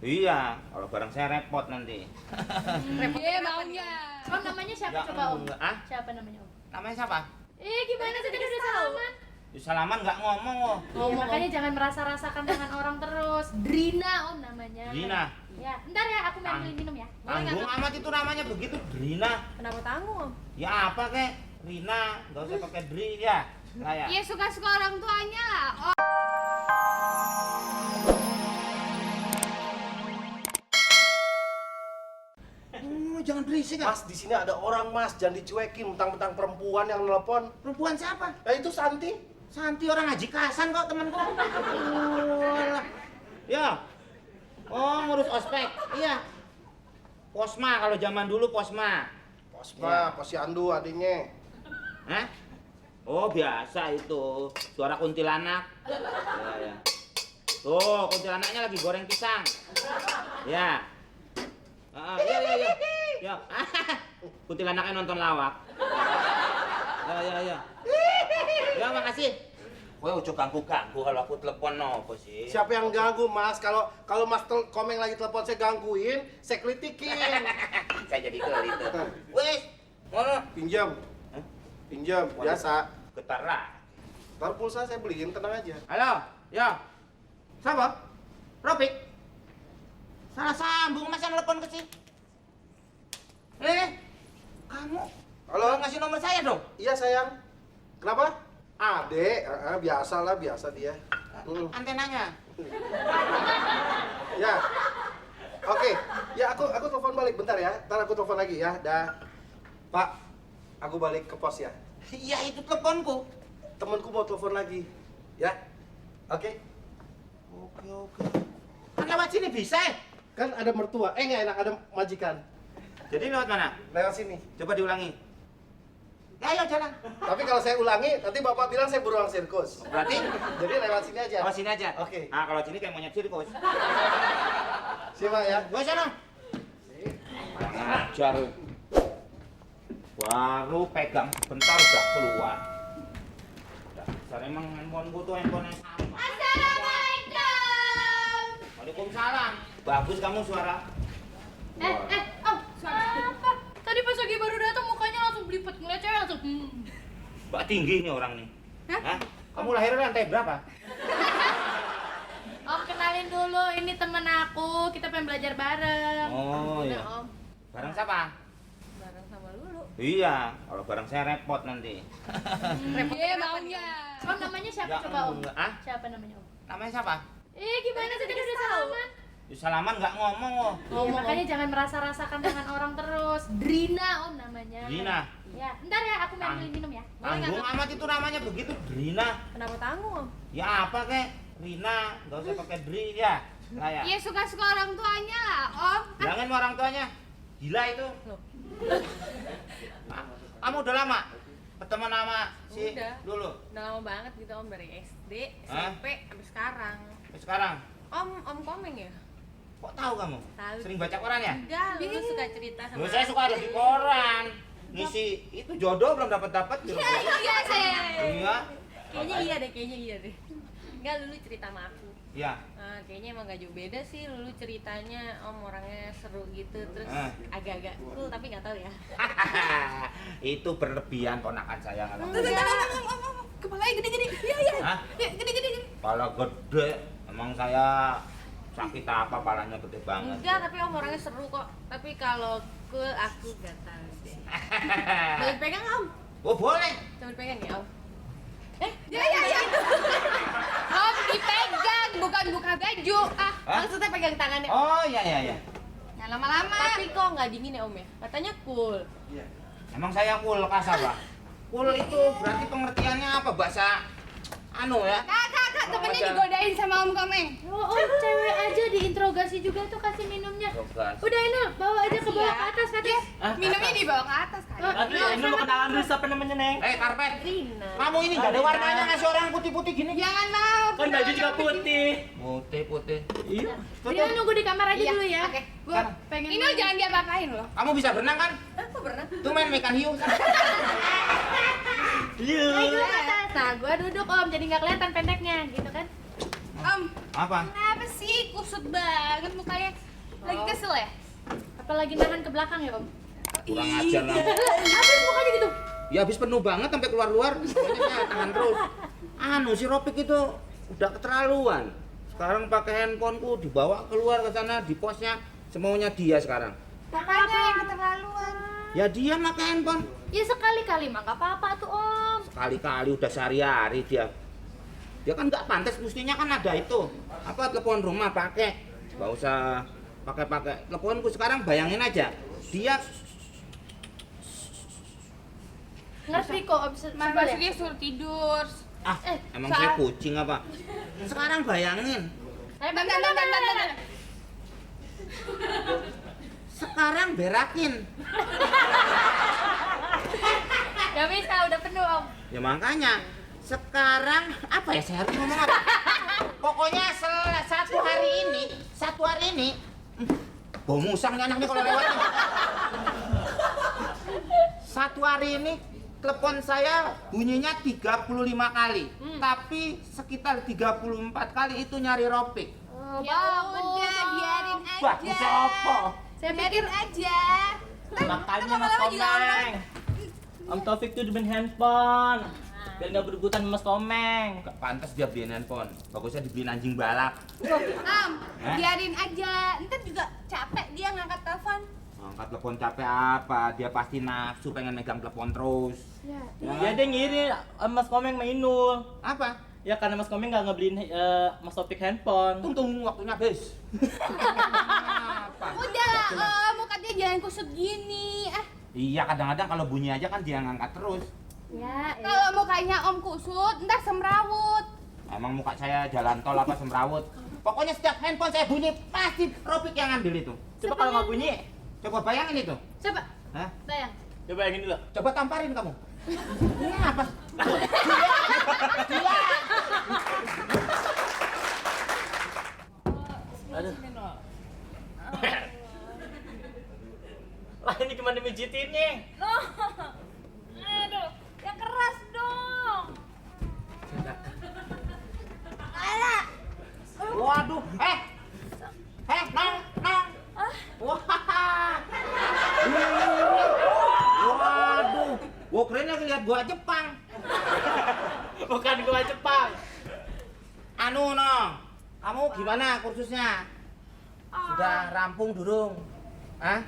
Iya, kalau bareng saya repot nanti. Iya maunya. Om namanya siapa Ya, coba Om? ah? Siapa namanya Om? Namanya siapa? Gimana sih tadi udah salaman? Salaman nggak ngomong oh. Makanya jangan merasa-rasakan tangan orang terus. Drina Om namanya. Drina. Ya, ntar ya aku mau ambilin minum ya. Tanggung amat itu namanya begitu, Drina. Kenapa tanggung, Om? Ya apa kek? Rina, nggak usah pakai Dri ya. Kayak. Ya suka-suka orang tuanya lah. Oh. Jangan berisik ah. Mas, di sini ada orang, Mas. Jangan dicuekin mentang-mentang perempuan yang nelpon. Perempuan siapa? Nah, itu Santi. Santi orang Haji Kasan kok temanku. Ya. Oh, ngurus ospek. Iya. Posma kalau zaman dulu Posma. Posma, Posyandu adiknya. Hah? Oh, biasa itu. Suara kuntilanak. Ya. Tuh, kuntilanaknya lagi goreng pisang. Ya. Ya. Ya. Kuntilanaknya nonton lawak. Ya. Ya, makasih. Kowe ojo ganggu-ganggu kalau aku telepon nopo sih? Siapa yang ganggu, Mas? Kalau Mas Komeng lagi telepon saya gangguin, saya kritikin. Saya jadi gelit. Wes, ngono. Pinjam. Hah? Pinjam, biasa. Getar lah. Ntar pulsa saya beliin, tenang aja. Halo, ya. Siapa? Robik. Salah sambung masa nelpon ke sini. Kamu Halo? ngasih nomor saya dong? Iya, sayang. Kenapa? Adek, biasa dia. Antenanya. Ya. Oke. Ya, aku telepon balik bentar ya. Ntar aku telepon lagi ya. Dah. Pak, aku balik ke pos ya. Iya, itu teleponku. Temenku mau telepon lagi. Ya. Oke. Oke. Kan lewat sini bisa. Kan ada mertua. Nggak enak, ada majikan. Jadi lewat mana? Lewat sini. Coba diulangi. Ya, ayo jalan. Tapi kalau saya ulangi, nanti Bapak bilang saya beruang sirkus. Berarti Jadi lewat sini aja. lewat sini aja. Oke. Nah, kalau sini kayak monyet sirkus. Simak ya. Gua sana. Ngajar. Baru pegang bentar udah keluar. Dasar emang handphone gua tuh handphone yang sama. Assalamualaikum. Waalaikumsalam. Bagus kamu suara. Om, apa? Tadi pas lagi baru datang mukanya langsung belipet ngeliat cewek langsung. Mbak tinggi nih orang nih. Hah? Kamu lahir lantai berapa? Om kenalin dulu, ini temen aku. Kita pengen belajar bareng. Oh Udah, iya. Om. Bareng siapa? Bareng sama Lulu. Iya, kalau bareng saya repot nanti. Iya maunya. Om namanya siapa Ya, coba Om? ah? Siapa namanya Om? Namanya siapa? Gimana sih tadi udah salaman? Salaman nggak ngomong oh. Makanya jangan merasa-rasakan tangan orang terus. Drina Om namanya. Drina. Ya, ntar ya aku mau ambilin minum ya. Tanggung amat itu namanya begitu, Drina. Kenapa tanggung, Om? Ya apa kek? Rina, nggak usah pakai Dri ya. Kayak. Ya suka-suka orang tuanya lah, Om. Bilangin sama orang tuanya. Gila itu. Loh. Kamu udah lama berteman sama si Udah. dulu? Udah lama banget gitu, Om, dari SD, Hah? SMP, sampai sekarang. Sampai sekarang? Om Komeng ya? Kok tahu kamu? Tahu. Sering baca koran ya? Enggak, Lulu suka cerita sama Loh, saya suka ada di koran. Ngisi itu jodoh belum dapat di rumah. Iya sih. Iya. Kayaknya iya deh. Enggak, Lulu cerita sama aku. Iya. Kayaknya emang gak jauh beda sih. Lulu ceritanya, Om orangnya seru gitu, terus Ah. agak-agak cool tapi nggak tahu ya. Itu berlebihan ponakan saya kalau. Kepalanya gede-gede. Iya. Hah? Gede-gede. Kepala gede, emang saya sakit apa palanya gede banget. Enggak, tapi Om orangnya seru kok. Tapi kalau cool aku gak tahu deh. Boleh pegang, Om? Oh boleh. Coba dipegang ya, Om. Ya. Om dipegang, bukan buka baju. Hah? Maksudnya pegang tangannya. Oh iya. Nah, lama-lama. Tapi kok nggak dingin ya, Om ya? Katanya cool. Emang saya kulkas apa? Kul itu berarti pengertiannya apa bahasa anu ya? Kak, temennya digodain sama Om Komeng. Om cewek aja diinterogasi juga tuh kasih minumnya. Kulkas. Udah ini bawa aja ke bawah ke atas katanya. Minumnya dibawa ke atas kan? Ini mau kenalan dulu siapa namanya, Neng? Karpet. Rina. Kamu ini nggak ada warnanya ngasih orang putih-putih gini? Jangan mau. Kan baju juga putih. Putih. Iya. Dia nunggu di kamar aja Iya, dulu ya. oke. Gua pengen. Ini jangan diapa-apain loh. Kamu bisa berenang kan? Aku pernah. Tuh main ikan hiu. Iya. Naik dulu ke atas. Nah, gua duduk Om, jadi nggak kelihatan pendeknya, gitu kan? Apa? Kenapa sih kusut banget mukanya? Lagi kesel ya? Apalagi nahan ke belakang ya Om? Kurang ajar lah. Habis mukanya gitu. Ya habis penuh banget sampai keluar-luar. Pokoknya saya tahan terus. Si Ropik itu udah keterlaluan. Sekarang pakai handphoneku dibawa keluar ke sana di posnya semaunya dia sekarang. Makanya yang keterlaluan. Ya dia pakai handphone. Ya sekali-kali mah nggak apa-apa tuh Om. Kali-kali udah sehari-hari dia. Dia kan nggak pantas, mestinya kan ada itu. Apa telepon rumah pakai. Nggak usah pakai teleponku sekarang, bayangin aja. Dia Ngerti kok Om sebel ya? Maksudnya suruh tidur. emang saya kucing apa? Sekarang bayangin. Bentar. Sekarang berakin. Ya bisa udah penuh Om. Ya makanya sekarang apa ya, saya harus ngomong apa? Pokoknya satu hari ini bau musang nih anaknya kalau lewat nih. Satu hari ini telepon saya bunyinya 35 kali, tapi sekitar 34 kali itu nyari Ropik. Ya udah, biarin Bagus aja. apa? Saya pikir aja. Makanya Mas Komeng. Om Taufik tuh dibeliin handphone. Biar nggak berebutan sama Mas Komeng. Gak pantas dia beliin handphone, bagusnya dibeliin anjing balap. Biarin aja. Ntar juga capek dia ngangkat telepon. Angkat telepon capek apa? Dia pasti nafsu pengen megang telepon terus. Ya dia ngiri Mas Komeng mainul. Apa? Ya karena Mas Komeng nggak ngebeliin Mas Taufik handphone. Tunggu waktunya habis. Apa? Udah lah Om, muka dia jangan kusut gini. Iya, kadang-kadang kalau bunyi aja kan dia ngangkat terus. ya. Kalau mukanya Om kusut, ntar semrawut. Emang muka saya jalan tol apa semrawut? Pokoknya setiap handphone saya bunyi pasti Ropik yang ngambil itu. Coba kalau nggak bunyi, Coba bayangin itu. Coba Hah? bayang. coba yang ini dulu. Coba tamparin kamu. Ini apa? Aduh. Lah ini gimana mijitinnya? Aduh, yang keras dong. Alah. Waduh, nong. Wah. Waduh, gua keren lagi lihat gua Jepang. Bukan gua Jepang. Anu, Nong. Kamu gimana kursusnya? Sudah rampung durung? Hah?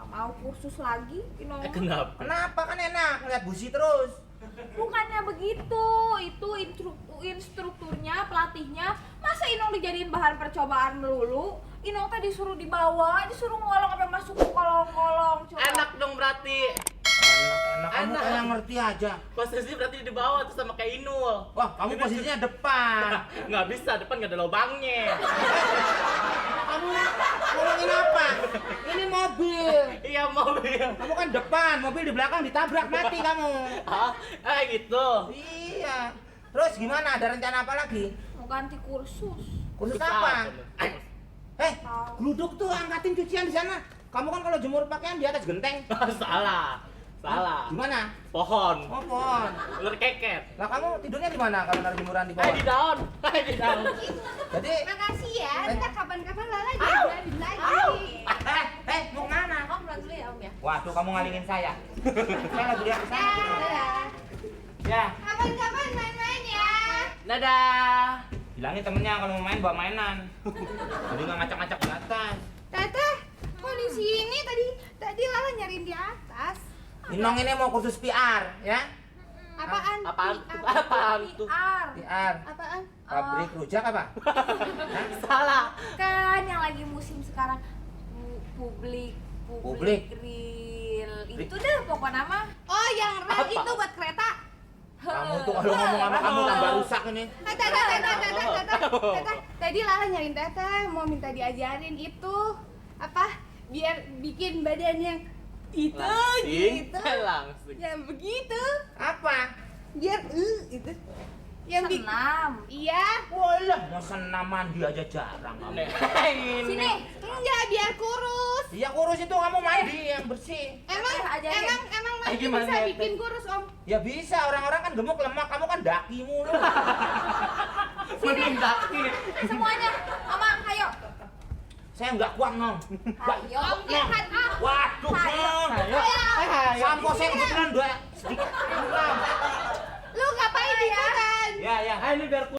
Mau kursus lagi, Kenapa? Kenapa, kan enak ngeliat busi terus? Bukannya begitu, itu instrukturnya, pelatihnya. Masa Inong dijadiin bahan percobaan melulu? Inong teh disuruh dibawa, disuruh ngolong sampai masuk ke kolong-kolong. Coba. Enak dong berarti. Enak, kamu Enak. kayak ngerti aja. Posisi berarti di bawah tuh sama kayak Inul. Wah, kamu posisinya depan. Nggak bisa, depan nggak ada lubangnya. Kamu ngomongin apa? Ini mobil. Iya mobil. Kamu kan depan, mobil di belakang ditabrak mati kamu. Hah? Gitu. Iya. Terus gimana? Ada rencana apa lagi? Mau ganti kursus. Kursus apa? Gluduk tuh angkatin cucian di sana. Kamu kan kalau jemur pakaian di atas genteng. Salah. Gimana? Pohon. Oh, pohon. Ular keket. Lah kamu tidurnya di mana kalau naruh jemuran di bawah? Di daun. Di daun. Jadi, Makasih ya, ntar kapan-kapan Lala diajarin lagi. mau kemana? Om pulang dulu ya Om ya. Waduh, kamu ngalingin saya. Saya lagi lihat ke sana. Dadah. Ya, Kapan-kapan main-main ya. Dadah. bilangin temennya kalau mau main bawa mainan. Jadi nggak ngacak-ngacak di atas. Teteh, kok di sini tadi Lala nyariin di atas. Inong ini mau kursus PR, ya? Apaan? Apaan tuh? PR. Apaan? Pabrik rujak apa? Salah. Kan yang lagi musim sekarang publik real. Itu deh pokoknya nama. Oh, yang rel Apa? itu buat kereta. Kamu tuh kalau ngomong sama kamu tambah rusak ini. Teteh. Tadi Lala nyariin Teteh, mau minta diajarin itu apa? Biar bikin badan yang itu gitu. Langsung. Yang begitu. Apa? Biar itu. Yang bikin. Senam. Iya. Walah, mau senam mandi aja jarang kamu. Sini. Enggak, biar kurus. Iya kurus itu kamu mandi yang bersih. Emang mandi gimana, bisa Teteh? bikin kurus, Om. Ya bisa, orang-orang kan gemuk lemak, kamu kan daki mulu. Menindaki. Semuanya, Amang, ayo. Saya nggak kuat, Nong. Ayo, lihat ah. Waduh, Nong. Ayo. Ayo. Sampo saya kebetulan dua sedikit. Lu ngapain ikutan? Ya, ya. Ah, ini biar